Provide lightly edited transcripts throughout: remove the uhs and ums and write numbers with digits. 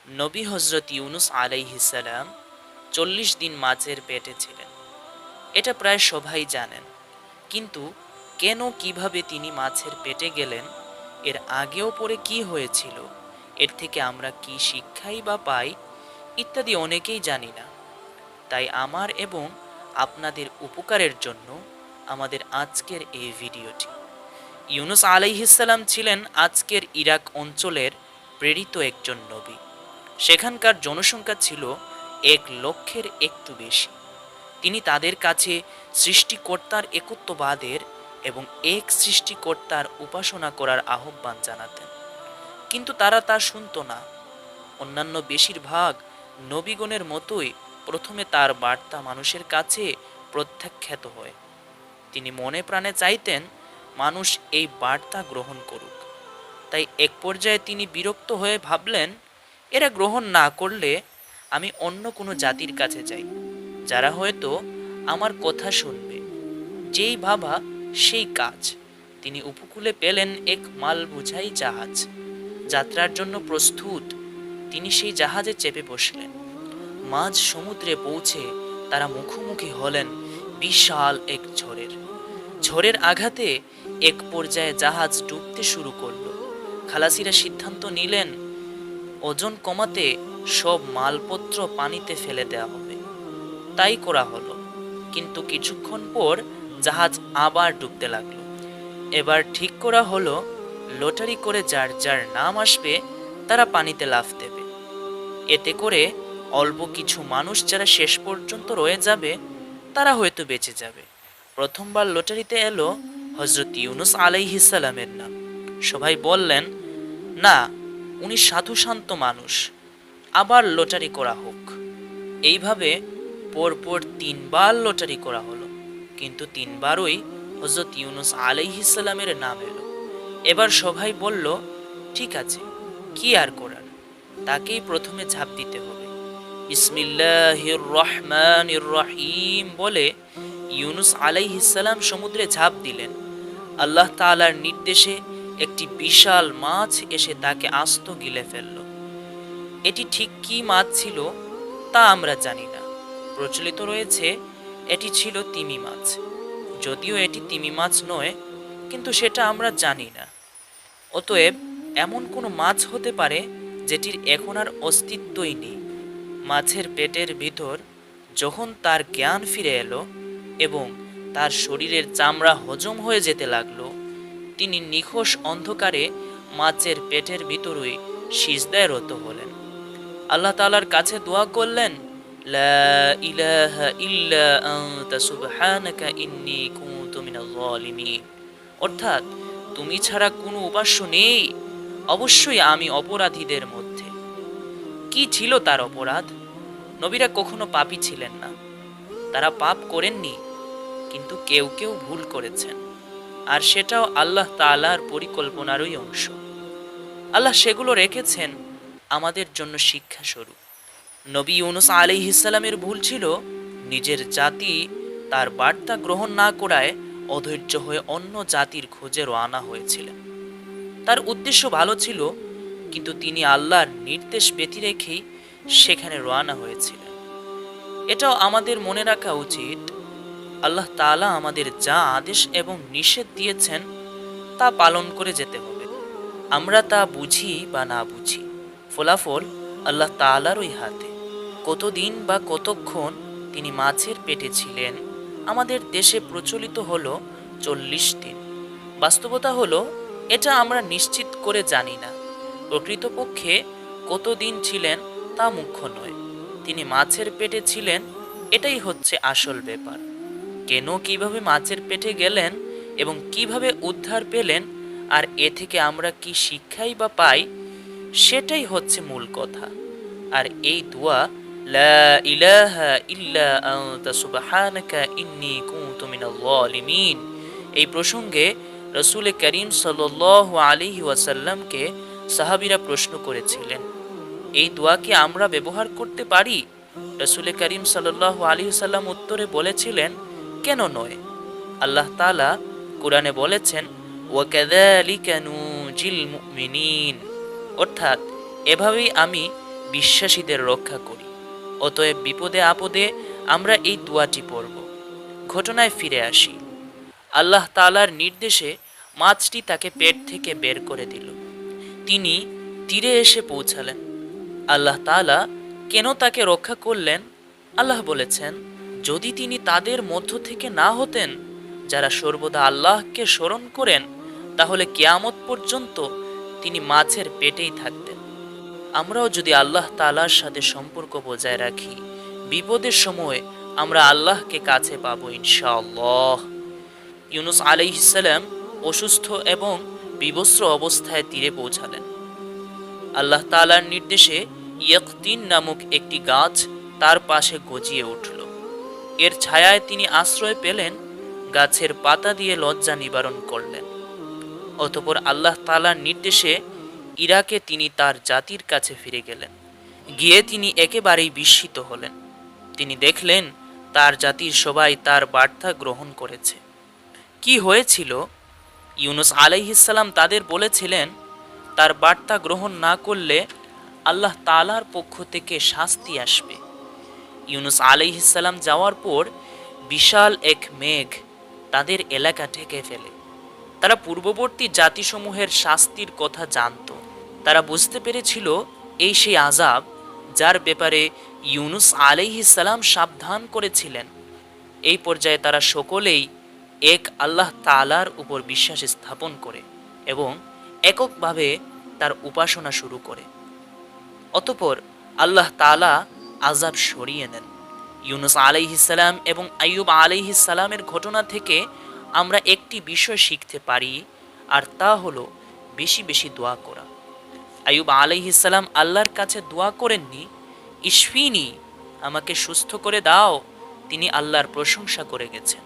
নবী হজরত ইউনুস আলাইহিস সালাম ৪০ দিন মাছের পেটে ছিলেন। এটা প্রায় সবাই জানেন, কিন্তু কেন কিভাবে তিনি মাছের পেটে গেলেন, এর আগেও পরে কি হয়েছিল, এর থেকে আমরা কি শিক্ষাই বা পাই ইত্যাদি অনেকেই জানি না। তাই আমার এবং আপনাদের উপকারের জন্য আমাদের আজকের এই ভিডিওটি। ইউনুস আলাইহিস সালাম ছিলেন আজকের ইরাক অঞ্চলের প্রেরিত একজন নবী। সেখানকার জনসংখ্যা ছিল ১,০০,০০০-এর একটু বেশি। তিনি তাদের কাছে সৃষ্টিকর্তার একত্ববাদের এবং এক সৃষ্টিকর্তার উপাসনা করার আহ্বান জানাতেন, কিন্তু তারা তা শুনত না। অন্যান্য বেশিরভাগ নবীগণের মতোই প্রথমে তার বার্তা মানুষের কাছে প্রত্যাখ্যাত হয়। তিনি মনে প্রাণে চাইতেন মানুষ এই বার্তা গ্রহণ করুক। তাই এক পর্যায়ে তিনি বিরক্ত হয়ে ভাবলেন, এরা গ্রহণ না করলে আমি অন্য কোনো জাতির কাছে যাই, যারা হয়তো আমার কথা শুনবে। যেই ভাবা সেই কাজ। তিনি উপকূলে পেলেন এক মাল বোঝাই জাহাজ। যাত্রার জন্য প্রস্তুত, তিনি সেই জাহাজে চেপে বসলেন। মাঝ সমুদ্রে পৌঁছে তারা মুখোমুখি হলেন বিশাল এক ঝড়ের। ঝড়ের আঘাতে এক পর্যায়ে জাহাজ ডুবতে শুরু করলো। খালাসিরা সিদ্ধান্ত নিলেন ওজন কমাতে সব মালপত্র পানিতে ফেলে দেওয়া হবে। তাই করা হলো, কিন্তু কিছুক্ষণ পর জাহাজ আবার ডুবতে লাগলো। এবার ঠিক করা হলো লটারি করে যার যার নাম আসবে তারা পানিতে লাফ দেবে। এতে করে অল্প কিছু মানুষ যারা শেষ পর্যন্ত রয়ে যাবে তারা হয়তো বেঁচে যাবে। প্রথমবার লটারিতে এলো হজরত ইউনুস আলাইহিস সালামের নাম। সবাই বললেন, না, উনি সাধু শান্ত মানুষ, আবার লটারি করা হোক। এইভাবে পরপর ৩ বার লটারি করা হলো, কিন্তু ৩বারই হজরত ইউনুস আলাইহিস সালামের নাম এলো। এবার সবাই বলল, ঠিক আছে, কি আর করার, তাকেই প্রথমে ঝাঁপ দিতে হবে। বিসমিল্লাহির রহমানির রহিম বলে ইউনুস আলাইহিস সালাম সমুদ্রে ঝাঁপ দিলেন। আল্লাহ তাআলার নির্দেশে একটি বিশাল মাছ এসে তাকে আস্ত গিলে ফেলল। এটি ঠিক কী মাছ ছিল তা আমরা জানি না। প্রচলিত রয়েছে এটি ছিল তিমি মাছ। যদিও এটি তিমি মাছ নয়, কিন্তু সেটা আমরা জানি না। অতএব এমন কোনো মাছ হতে পারে যেটির এখন আর অস্তিত্বই নেই। মাছের পেটের ভিতর যখন তার জ্ঞান ফিরে এলো এবং তার শরীরের চামড়া হজম হয়ে যেতে লাগলো, তিনি নিখোশ অন্ধকারে মাছের পেটের ভিতরই সিজদায় রত হলেন। আল্লাহ তাআলার কাছে দোয়া করলেন, লা ইলাহা ইল্লা আনতা সুবহানাকা ইন্নী কুনতু মিনাজ জালিমিন। অর্থাৎ, তুমি ছাড়া কোনো উপাস্য নেই, অবশ্যই আমি অপরাধীদের মধ্যে। কি ছিল তার অপরাধ? নবীরা কখনো পাপী ছিলেন না, তারা পাপ করেননি, কিন্তু কেউ কেউ ভুল করেছেন, আর সেটাও আল্লাহ তাআলার পরিকল্পনারই অংশ। আল্লাহ সেগুলো রেখেছেন আমাদের জন্য শিক্ষা স্বরূপ। নবী ইউনুস আলাইহিস সালামের ভুল ছিল নিজের জাতি তার বার্তা গ্রহণ না করায় অধৈর্য হয়ে অন্য জাতির খোঁজে রওনা হয়েছিলেন। তার উদ্দেশ্য ভালো ছিল, কিন্তু তিনি আল্লাহর নির্দেশ ব্যতি রেখেই সেখানে রওনা হয়েছিলেন। এটাও আমাদের মনে রাখা উচিত, আল্লাহ তাআলা আমাদের যা আদেশ এবং নিষেধ দিয়েছেন তা পালন করে যেতে হবে। আমরা তা বুঝি বা না বুঝি, ফলাফল আল্লাহ তাআলারই হাতে। কতদিন বা কতক্ষণ তিনি মাছের পেটে ছিলেন আমাদের দেশে প্রচলিত হলো ৪০ দিন। বাস্তবতা হলো এটা আমরা নিশ্চিত করে জানি না। প্রকৃতপক্ষে কতদিন ছিলেন তা মুখ্য নয়, তিনি মাছের পেটে ছিলেন এটাই হচ্ছে আসল ব্যাপার। কেন কিভাবে মাছের পেটে গেলেন এবং কিভাবে উদ্ধার পেলেন, আর এ থেকে আমরা কি শিক্ষাই বা পাই, সেটাই হচ্ছে মূল কথা। আর এই দোয়া, লা ইলাহা ইল্লা আনতা সুবহানাকা ইন্নী কুনতু মিনাজ জালিমিন, এই প্রসঙ্গে রাসূল করিম সাল্লাল্লাহু আলাইহি ওয়াসাল্লামকে সাহাবীরা প্রশ্ন করেছিলেন, এই দোয়া কি আমরা ব্যবহার করতে পারি? রাসূল করিম সাল্লাল্লাহু আলাইহি ওয়াসাল্লাম উত্তরে বলেছিলেন, কেন নয়? আল্লাহ তাআলা কোরআনে বলেছেন, ওয়াকাযালিকা নুজিল মুমিনিন, অর্থাৎ এভাবেই আমি বিশ্বাসীদের রক্ষা করি। অতএব বিপদে আপদে আমরা এই দোয়াটি পড়ব। ঘটনায় ফিরে আসি। আল্লাহ তাআলার নির্দেশে মাছটি তাকে পেট থেকে বের করে দিল। তিনি তীরে এসে পৌঁছালেন। আল্লাহ তাআলা কেন তাকে রক্ষা করলেন? আল্লাহ বলেছেন, যদি তিনি তাদের মধ্য থেকে না হতেন যারা সর্বদা আল্লাহকে স্মরণ করেন, তাহলে কিয়ামত পর্যন্ত তিনি মাছের পেটেই থাকতেন। আমরাও যদি আল্লাহ তাআলার সাথে সম্পর্ক বজায় রাখি, বিপদের সময় আমরা আল্লাহকে কাছে পাবো ইনশাআল্লাহ। ইউনুস আলাইহিস সালাম অসুস্থ এবং বিবস্ত্র অবস্থায় তীরে পৌঁছালেন। আল্লাহ তাআলার নির্দেশে ইয়াকতিন নামক একটি গাছ তার পাশে গজিয়ে উঠল। এর ছায়ায় তিনি আশ্রয় পেলেন, গাছের পাতা দিয়ে লজ্জা নিবারণ করলেন। অতঃপর আল্লাহ তাআলার নির্দেশে ইরাকে তিনি তার জাতির কাছে ফিরে গেলেন। গিয়ে তিনি একেবারেই বিস্মিত হলেন। তিনি দেখলেন তার জাতির সবাই তার বার্তা গ্রহণ করেছে। কি হয়েছিল? ইউনুস আলাইহিস সালাম তাদের বলেছিলেন, তার বার্তা গ্রহণ না করলে আল্লাহ তাআলার পক্ষ থেকে শাস্তি আসবে। ইউনুস আলাইহিস সালাম যাওয়ার পর বিশাল এক মেঘ তাদের এলাকা ঢেকে ফেলে। তারা পূর্ববর্তী জাতিসমূহের শাস্তির কথা জানত। তারা বুঝতে পেরেছিল এই সেই আযাব যার ব্যাপারে ইউনুস আলাইহিস সালাম সাবধান করেছিলেন। এই পর্যায়ে তারা সকলেই এক আল্লাহ তাআলার উপর বিশ্বাস স্থাপন করে এবং এককভাবে তার উপাসনা শুরু করে। অতঃপর আল্লাহ তাআলা আযাব সরিয়ে নেন। ইউনুস আলাইহিস সালাম এবং আইয়ুব আলাইহিস সালামের ঘটনা থেকে আমরা একটি বিষয় শিখতে পারি, আর তা হলো বেশি বেশি দোয়া করা। আইয়ুব আলাইহিস সালাম আল্লাহর কাছে দোয়া করেননি, ইশফিনি, আমাকে সুস্থ করে দাও। তিনি আল্লাহর প্রশংসা করে গেছেন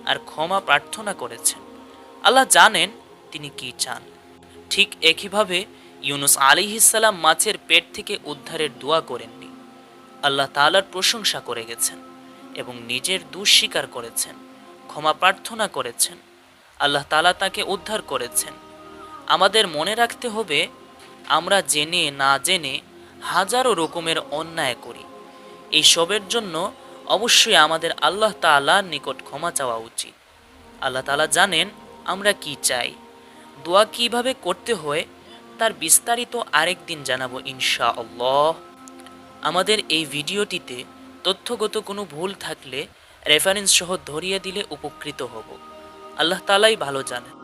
আর ক্ষমা প্রার্থনা করেছেন। আল্লাহ জানেন তিনি কি চান। ঠিক একইভাবে ইউনুস আলাইহিস সালাম মাছের পেট থেকে উদ্ধারের দোয়া করেননি, আল্লাহ তাআলার প্রশংসা করে গেছেন এবং নিজের দোষ স্বীকার করেছেন, ক্ষমা প্রার্থনা করেছেন। আল্লাহ তাআলা তাকে উদ্ধার করেছেন। আমাদের মনে রাখতে হবে, আমরা জেনে না জেনে হাজারো রকমের অন্যায় করি। এই সবের জন্য অবশ্যই আমাদের আল্লাহ তাআলার নিকট ক্ষমা চাওয়া উচিত। আল্লাহ তাআলা জানেন আমরা কি চাই। দোয়া কিভাবে করতে হয় তার বিস্তারিত আরেকদিন জানাবো ইনশাআল্লাহ। আমাদের এই ভিডিওটিতে তথ্যগত কোনো ভুল থাকলে রেফারেন্স সহ ধরিয়ে দিলে উপকৃত হব। আল্লাহ তাআলাই ভালো জানেন।